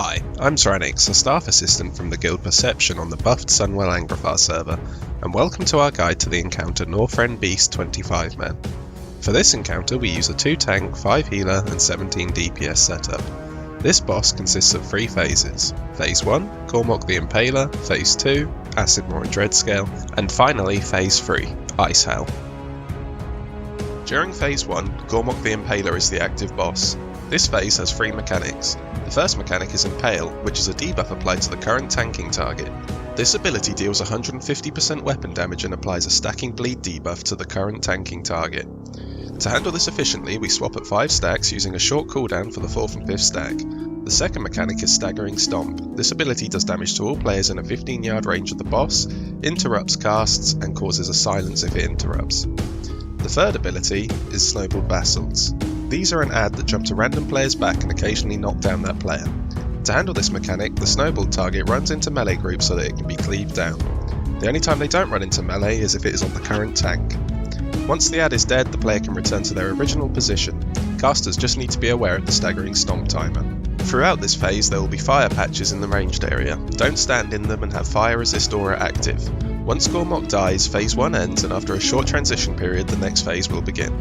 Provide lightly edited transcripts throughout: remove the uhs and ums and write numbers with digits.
Hi, I'm Zranix, a staff assistant from the Guild Perception on the buffed Sunwell Angrathar server, and welcome to our guide to the encounter Northrend Beast 25 man. For this encounter we use a 2 tank, 5 healer and 17 DPS setup. This boss consists of 3 phases. Phase 1, Cormac the Impaler, Phase 2, Acidmore and Dreadscale, and finally Phase 3, Ice Hell. During Phase 1, Cormac the Impaler is the active boss. This phase has 3 mechanics. The first mechanic is Impale, which is a debuff applied to the current tanking target. This ability deals 150% weapon damage and applies a stacking bleed debuff to the current tanking target. To handle this efficiently, we swap at 5 stacks using a short cooldown for the 4th and 5th stack. The second mechanic is Staggering Stomp. This ability does damage to all players in a 15-yard range of the boss, interrupts casts, and causes a silence if it interrupts. The third ability is Snowballed Bastards. These are an add that jump to random players' back and occasionally knock down that player. To handle this mechanic, the snowballed target runs into melee groups so that it can be cleaved down. The only time they don't run into melee is if it is on the current tank. Once the add is dead, the player can return to their original position. Casters just need to be aware of the Staggering Stomp timer. Throughout this phase there will be fire patches in the ranged area. Don't stand in them and have fire resist aura active. Once Cormac dies, phase 1 ends, and after a short transition period the next phase will begin.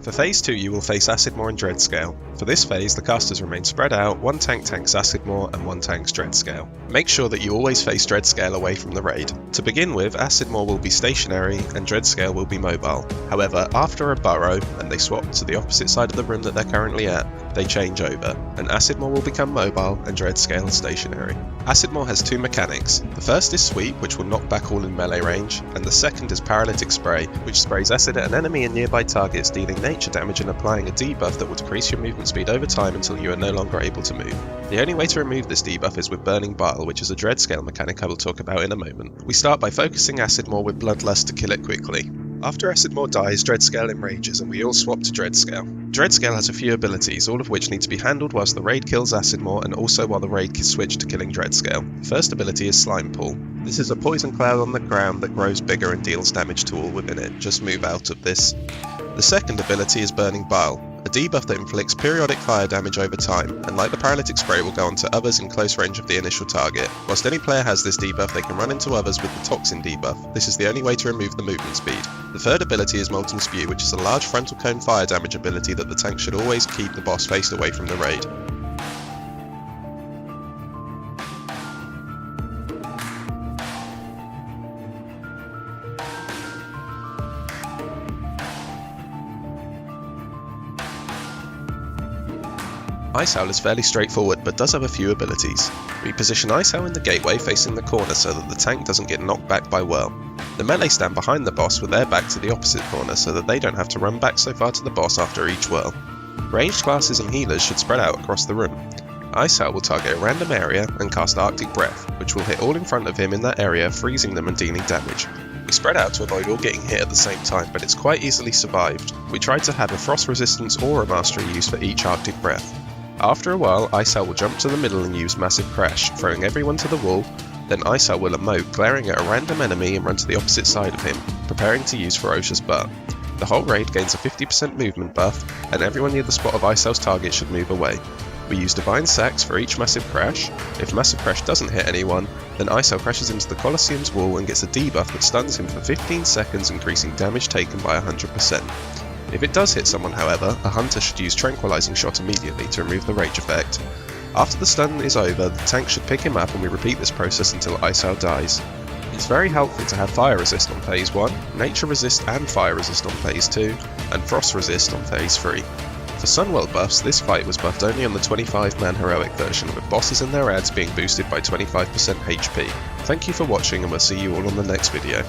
For phase 2 you will face Acidmore and Dreadscale. For this phase the casters remain spread out, 1 tank tanks Acidmore and 1 tanks Dreadscale. Make sure that you always face Dreadscale away from the raid. To begin with, Acidmore will be stationary and Dreadscale will be mobile. However, after a burrow and they swap to the opposite side of the room that they're currently at, they change over, and Acidmore will become mobile and Dreadscale stationary. Acidmore has 2 mechanics. The first is Sweep, which will knock back all in melee range, and the second is Paralytic Spray, which sprays acid at an enemy and nearby targets, dealing nature damage and applying a debuff that will decrease your movement speed over time until you are no longer able to move. The only way to remove this debuff is with Burning Bile, which is a Dreadscale mechanic I will talk about in a moment. We start by focusing Acidmore with Bloodlust to kill it quickly. After Acidmore dies, Dreadscale enrages and we all swap to Dreadscale. Dreadscale has a few abilities, all of which need to be handled whilst the raid kills Acidmore and also while the raid switch to killing Dreadscale. The first ability is Slime Pool. This is a poison cloud on the ground that grows bigger and deals damage to all within it. Just move out of this. The second ability is Burning Bile, a debuff that inflicts periodic fire damage over time, and like the Paralytic Spray will go on to others in close range of the initial target. Whilst any player has this debuff, they can run into others with the Toxin debuff. This is the only way to remove the movement speed. The third ability is Molten Spew, which is a large frontal cone fire damage ability that the tank should always keep the boss faced away from the raid. Ice Howl is fairly straightforward but does have a few abilities. We position Ice Howl in the gateway facing the corner so that the tank doesn't get knocked back by whirl. The melee stand behind the boss with their back to the opposite corner so that they don't have to run back so far to the boss after each whirl. Ranged classes and healers should spread out across the room. Ice Howl will target a random area and cast Arctic Breath, which will hit all in front of him in that area, freezing them and dealing damage. We spread out to avoid all getting hit at the same time, but it's quite easily survived. We tried to have a Frost Resistance aura mastery used for each Arctic Breath. After a while, Ice Howl will jump to the middle and use Massive Crash, throwing everyone to the wall. Then Ice Howl will emote, glaring at a random enemy and run to the opposite side of him, preparing to use Ferocious Butt. The whole raid gains a 50% movement buff, and everyone near the spot of Ice Howl's target should move away. We use Divine Sacks for each Massive Crash. If Massive Crash doesn't hit anyone, then Ice Howl crashes into the Colosseum's wall and gets a debuff that stuns him for 15 seconds, increasing damage taken by 100%. If it does hit someone, however, a hunter should use Tranquilizing Shot immediately to remove the rage effect. After the stun is over, the tank should pick him up and we repeat this process until Ice Howl dies. It's very helpful to have Fire Resist on phase 1, Nature Resist and Fire Resist on phase 2, and Frost Resist on phase 3. For Sunwell buffs, this fight was buffed only on the 25-man heroic version, with bosses and their adds being boosted by 25% HP. Thank you for watching and we'll see you all on the next video.